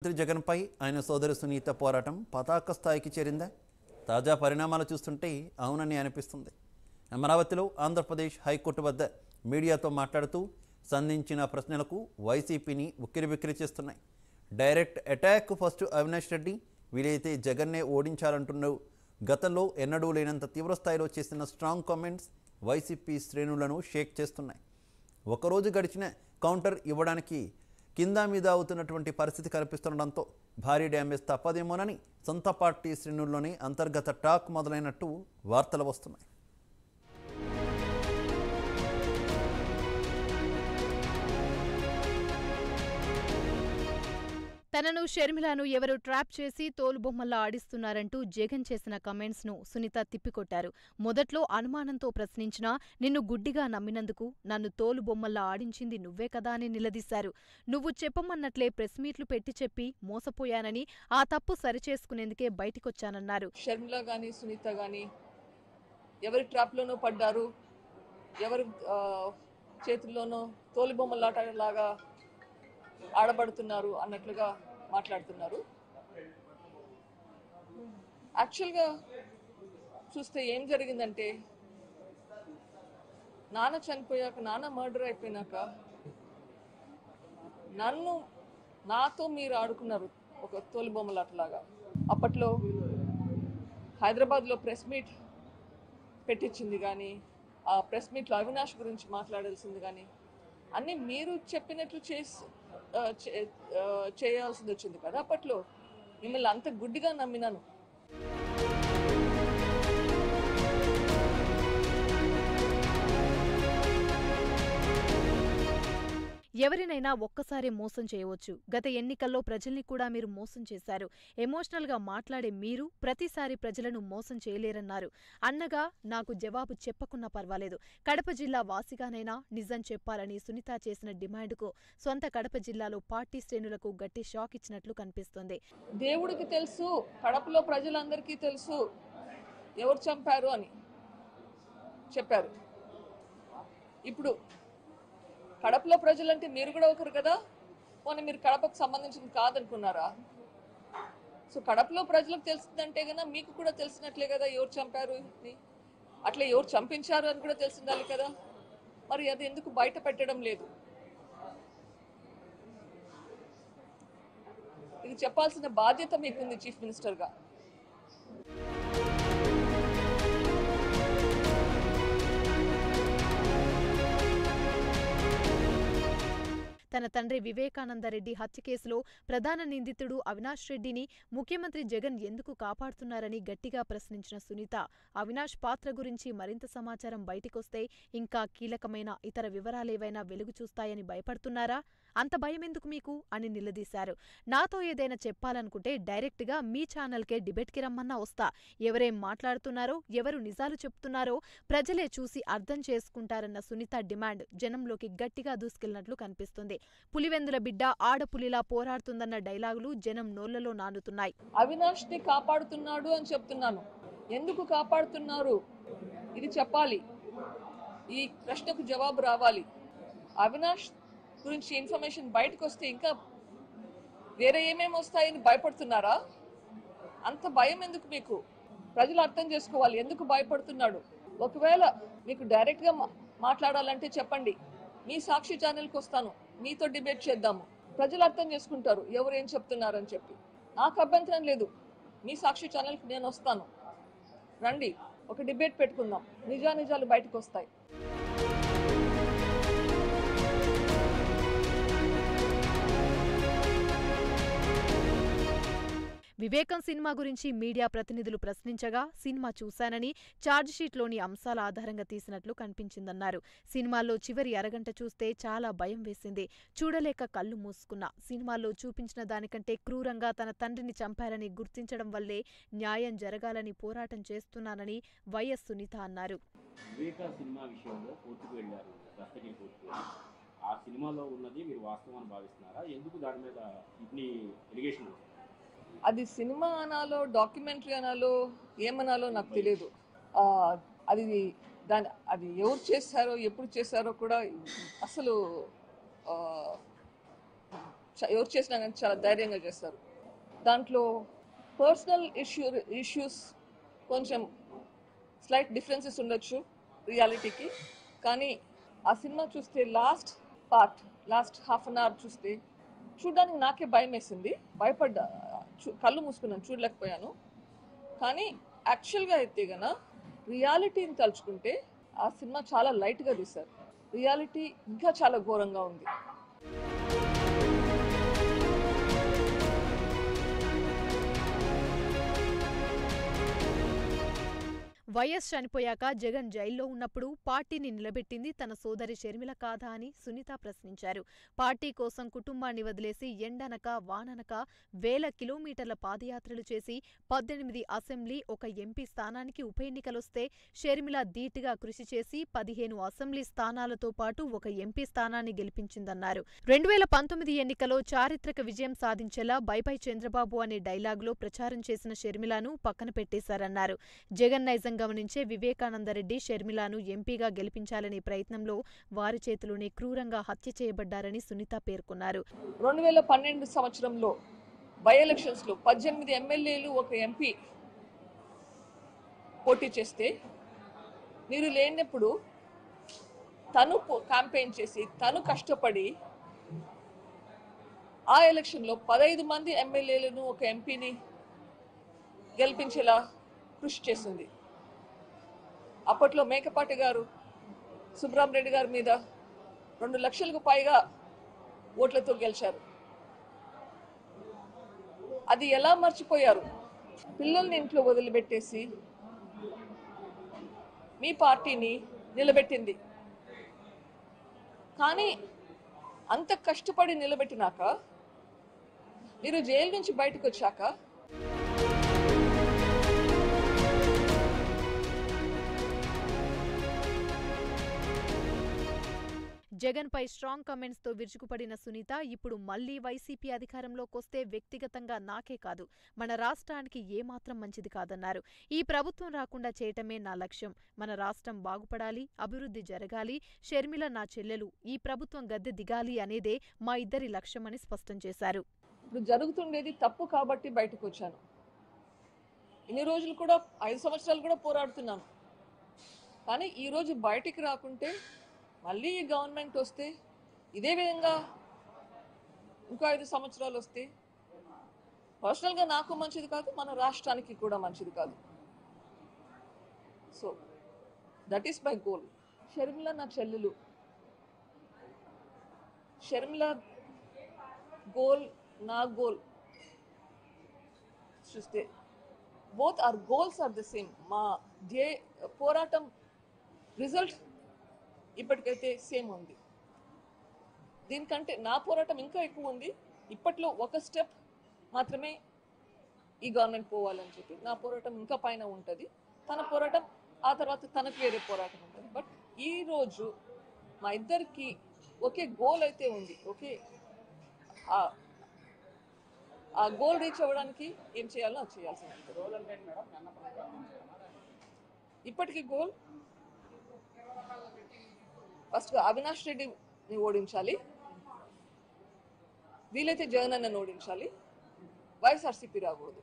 మంత్రి జగన్పై ఆయన సోదరి సునీత పోరాటం పతాక స్థాయికి చేరిందా? తాజా పరిణామాలు చూస్తుంటే అవునని అనిపిస్తుంది. అమరావతిలో ఆంధ్రప్రదేశ్ హైకోర్టు వద్ద మీడియాతో మాట్లాడుతూ సంధించిన ప్రశ్నలకు వైసీపీని ఉక్కిరిబిక్కిరి చేస్తున్నాయి. Direct attack first Avinash Reddy, వీలైతే జగన్నే ఓడించాలంటున్నారు. గతంలో ఎన్నడూ లేనంత తీవ్రస్థాయిలో చేసిన స్ట్రాంగ్ కామెంట్స్ వైసీపీ శ్రేణులను షేక్ చేస్తున్నాయి. ఒకరోజు గడిచిన కౌంటర్ ఇవ్వడానికి కింద మీద అవుతున్నటువంటి పరిస్థితి కనిపిస్తుండడంతో భారీ డ్యామేజ్ తప్పదేమోనని సొంత పార్టీ శ్రేణుల్లోనే అంతర్గత టాక్ మొదలైనట్టు వార్తలు వస్తున్నాయి. తనను షర్మిలను ఎవరు ట్రాప్ చేసి తోలుబొమ్మల్లా ఆడిస్తున్నారంటూ జగన్ చేసిన కమెంట్స్ ను సునీత తిప్పికొట్టారు. మొదట్లో అనుమానంతో ప్రశ్నించినా నిన్ను గుడ్డిగా నమ్మినందుకు నన్ను తోలుబొమ్మల్లా ఆడించింది నువ్వే కదా అని నిలదీశారు. నువ్వు చెప్పమన్నట్లే ప్రెస్ మీట్లు పెట్టి చెప్పి మోసపోయానని, ఆ తప్పు సరిచేసుకునేందుకే బయటికొచ్చానన్నారు. షర్మిల గాని సునీత గాని ఎవరి ట్రాప్లోనో పడ్డారు, ఎవరి చేతుల్లోనో తోలుబొమ్మలాటలాగా ఆడబడుతున్నారు అన్నట్లుగా మాట్లాడుతున్నారు. యాక్చువల్గా చూస్తే ఏం జరిగిందంటే, నాన్న చనిపోయాక, నాన్న మర్డర్ అయిపోయినాక నాతో మీరు ఆడుకున్నారు ఒక తోలుబొమ్మలాటలాగా. అప్పట్లో హైదరాబాద్లో ప్రెస్ మీట్ పెట్టించింది కానీ, ఆ ప్రెస్ మీట్లో అవినాష్ గురించి మాట్లాడాల్సింది కానీ అన్నీ మీరు చెప్పినట్లు చేయాల్సింది వచ్చింది కదా. అప్పట్లో మిమ్మల్ని అంత గుడ్డిగా నమ్మినాను. ఎవరినైనా ఒక్కసారి మోసం చేయవచ్చు. గత ఎన్నికల్లో ప్రజల్ని కూడా మీరు మోసం చేశారు. ఎమోషనల్ గా మాట్లాడే మీరు ప్రతిసారి ప్రజలను మోసం చేయలేరన్నారు. అన్నగా నాకు జవాబు చెప్పకున్నా పర్వాలేదు, కడప జిల్లా వాసిగానైనా నిజం చెప్పాలని సునీత చేసిన డిమాండ్కు సొంత కడప జిల్లాలో పార్టీ శ్రేణులకు గట్టి షాక్ ఇచ్చినట్లు కనిపిస్తోంది. దేవుడికి తెలుసు, కడపలో ప్రజలందరికీ తెలుసు ఎవరు చంపారు అని చెప్పారు. ఇప్పుడు కడపలో ప్రజలంటే మీరు కూడా ఒకరు కదా, పోనీ మీరు కడపకు సంబంధించింది కాదనుకున్నారా? సో కడపలో ప్రజలకు తెలిసిందంటే కదా మీకు కూడా తెలిసినట్లే కదా ఎవరు చంపారు అని, అట్లా ఎవరు చంపించారు అని కూడా తెలిసిండాలి కదా. మరి అది ఎందుకు బయట పెట్టడం లేదు? ఇది చెప్పాల్సిన బాధ్యత మీకుంది చీఫ్ మినిస్టర్గా. తన తండ్రి వివేకానందరెడ్డి హత్య కేసులో ప్రధాన నిందితుడు అవినాష్ రెడ్డిని ముఖ్యమంత్రి జగన్ ఎందుకు కాపాడుతున్నారని గట్టిగా ప్రశ్నించిన సునీత, అవినాష్ పాత్ర గురించి మరింత సమాచారం బయటికొస్తే ఇంకా కీలకమైన ఇతర వివరాలేవైనా వెలుగు చూస్తాయని భయపడుతున్నారా? అంత భయమెందుకు మీకు అని నిలదీశారు. నాతో ఏదైనా చెప్పాలనుకుంటే డైరెక్ట్గా మీ ఛానల్కే డిబేట్కి రమ్మన్నా వస్తా. ఎవరేం మాట్లాడుతున్నారో, ఎవరు నిజాలు చెప్తున్నారో ప్రజలే చూసి అర్థం చేసుకుంటారన్న సునీత డిమాండ్ జనంలోకి గట్టిగా దూసుకెళ్లినట్లు కనిపిస్తుంది. పులివెందుల బిడ్డ ఆడపులిలా పోరాడుతుందన్న డైలాగులు జనం నోళ్లలో నానుతున్నాయి. అవినాష్ ని కాపాడుతున్నాడు అని చెప్తున్నాను. ఎందుకు కాపాడుతున్నారు ఇది చెప్పాలి, ఈ ప్రశ్నకు జవాబు రావాలి. అవినాష్ గురించి ఇన్ఫర్మేషన్ బయటకు వస్తే ఇంకా వేరే ఏమేమి వస్తాయని భయపడుతున్నారా? అంత భయం ఎందుకు మీకు? ప్రజలు అర్థం చేసుకోవాలి ఎందుకు భయపడుతున్నాడు. ఒకవేళ మీకు డైరెక్ట్గా మాట్లాడాలంటే చెప్పండి, మీ సాక్షి ఛానల్కి వస్తాను, మీతో డిబేట్ చేద్దాము. ప్రజలు అర్థం చేసుకుంటారు ఎవరు ఏం చెప్తున్నారని చెప్పి. నాకు అభ్యంతరం లేదు, మీ సాక్షి ఛానల్కి నేను వస్తాను, రండి ఒక డిబేట్ పెట్టుకుందాం, నిజానిజాలు బయటకు వస్తాయి. వివేకం సినిమా గురించి మీడియా ప్రతినిధులు ప్రశ్నించగా సినిమా చూశానని, ఛార్జిషీట్లోని అంశాల ఆధారంగా తీసినట్లు కనిపించిందన్నారు. సినిమాల్లో చివరి అరగంట చూస్తే చాలా భయం వేసింది, చూడలేక కళ్ళు మూసుకున్నా. సినిమాల్లో చూపించిన దానికంటే క్రూరంగా తన తండ్రిని చంపారని గుర్తించడం వల్లే న్యాయం జరగాలని పోరాటం చేస్తున్నానని వైఎస్ సునీత అన్నారు. ఆ సినిమాలో ఉన్నది మీరు వాస్తవాన్ని భావిస్తున్నారా? ఎందుకు దాని మీద ఇన్ని ఎలిగేషన్? అది సినిమా అనాలో, డాక్యుమెంటరీ అనాలో, ఏమనాలో నాకు తెలియదు. అది ఎవరు చేశారో, ఎప్పుడు చేశారో కూడా అసలు ఎవరు చేసినా కానీ చాలా ధైర్యంగా చేస్తారు. దాంట్లో పర్సనల్ ఇష్యూస్ కొంచెం స్లైట్ డిఫరెన్సెస్ ఉండొచ్చు రియాలిటీకి. కానీ ఆ సినిమా చూస్తే లాస్ట్ హాఫ్ అన్ అవర్ చూస్తే చూడడానికి నాకే భయం వేసింది. భయపడ్డా, కళ్ళు మూసుకున్నాను, చూడలేకపోయాను. కానీ యాక్చువల్గా అయితే గన రియాలిటీని తలుచుకుంటే ఆ సినిమా చాలా లైట్గా తీశారు. రియాలిటీ ఇంకా చాలా ఘోరంగా ఉంది. వైఎస్ చనిపోయాక జగన్ జైల్లో ఉన్నప్పుడు పార్టీని నిలబెట్టింది తన సోదరి షర్మిల కాదా అని సునీత ప్రశ్నించారు. పార్టీ కోసం కుటుంబాన్ని వదిలేసి ఎండనక వాననక వేల కిలోమీటర్ల పాదయాత్రలు చేసి 18 అసెంబ్లీ, ఒక ఎంపీ స్థానానికి ఉప ఎన్నికలొస్తే షర్మిల ధీటుగా కృషి చేసి 15 అసెంబ్లీ స్థానాలతో పాటు ఒక ఎంపీ స్థానాన్ని గెలిపించిందన్నారు. 2019 ఎన్నికలో చారిత్రక విజయం సాధించేలా బై బై చంద్రబాబు అనే డైలాగులో ప్రచారం చేసిన షర్మిలను పక్కన పెట్టేశారన్నారు. జగన్ నైజం గమనించే వివేకానందరెడ్డి షర్మిలను ఎంపీగా గెలిపించాలనే ప్రయత్నంలో వారి చేతిలోనే క్రూరంగా హత్య చేయబడ్డారని సునీత పేర్కొన్నారు. 2012 సంవత్సరంలో బై ఎలక్షన్స్ లో 18 ఎమ్మెల్యేలు, ఒక ఎంపీ పోటీ చేస్తే మీరు లేనప్పుడు తను క్యాంపెయిన్ చేసి తను కష్టపడి ఆ ఎలక్షన్లో 15 మంది ఎమ్మెల్యేలను, ఒక ఎంపీని గెలిపించేలా కృషి చేసింది. అప్పట్లో మేకపాటి గారు సుబ్రహ్మరెడ్డి గారి మీద 2 లక్షలకు పైగా ఓట్లతో గెలిచారు. అది ఎలా మర్చిపోయారు? పిల్లల్ని ఇంట్లో వదిలిపెట్టేసి మీ పార్టీని నిలబెట్టింది. కానీ అంత కష్టపడి నిలబెట్టినాక మీరు జైలు నుంచి బయటకు వచ్చాక జగన్ పై స్ట్రాంగ్ కామెంట్స్ తో విరుచుకుపడిన సునీత ఇప్పుడు మళ్లీ వైసీపీ అధికారంలోకొస్తే వ్యక్తిగతంగా నాకే కాదు, మన రాష్ట్రానికి ఏమాత్రం మంచిది కాదన్నారు. ఈ ప్రభుత్వం రాకుండా చేయటమే నా లక్ష్యం. మన రాష్ట్రం బాగుపడాలి, అభివృద్ధి జరగాలి, షర్మిల నా చెల్లెలు, ఈ ప్రభుత్వం గద్దె దిగాలి అనేదే మా ఇద్దరి లక్ష్యమని స్పష్టం చేశారు. ఇప్పుడు జరుగుతుండేది తప్పు కాబట్టి బయటకు వచ్చాను. ఇన్ని రోజులు కూడా 5 సంవత్సరాలు కూడా పోరాడుతున్నాను. కానీ ఈరోజు బయటికి రాకుంటే మళ్ళీ ఈ గవర్నమెంట్ వస్తే ఇదే విధంగా ఇంకో 5 సంవత్సరాలు వస్తే పర్సనల్గా నాకు మంచిది కాదు, మన రాష్ట్రానికి కూడా మంచిది కాదు. So that is my goal. Sharmila నా చెల్లెలు. షర్మిల గోల్, నా గోల్ చూస్తే both are goals are the same. మా పోరాటం రిజల్ట్ ఇప్పటికైతే సేమ్ ఉంది. దీనికంటే నా పోరాటం ఇంకా ఎక్కువ ఉంది. ఇప్పట్లో ఒక స్టెప్ మాత్రమే ఈ గవర్నమెంట్ పోవాలని చెప్పి నా పోరాటం ఇంకా పైన ఉంటుంది. తన పోరాటం ఆ తర్వాత తనకు వేరే పోరాటం ఉంటుంది. బట్ ఈరోజు మా ఇద్దరికి ఒకే గోల్ అయితే ఉంది. ఓకే, ఆ గోల్ రీచ్ అవ్వడానికి ఏం చేయాలో అది చేయాల్సింది. ఇప్పటికీ గోల్ ఫస్ట్ అవినాష్ రెడ్డిని ఓడించాలి, వీలైతే జగన్ అన్నని ఓడించాలి, వైఎస్ఆర్సీపీ రాకూడదు.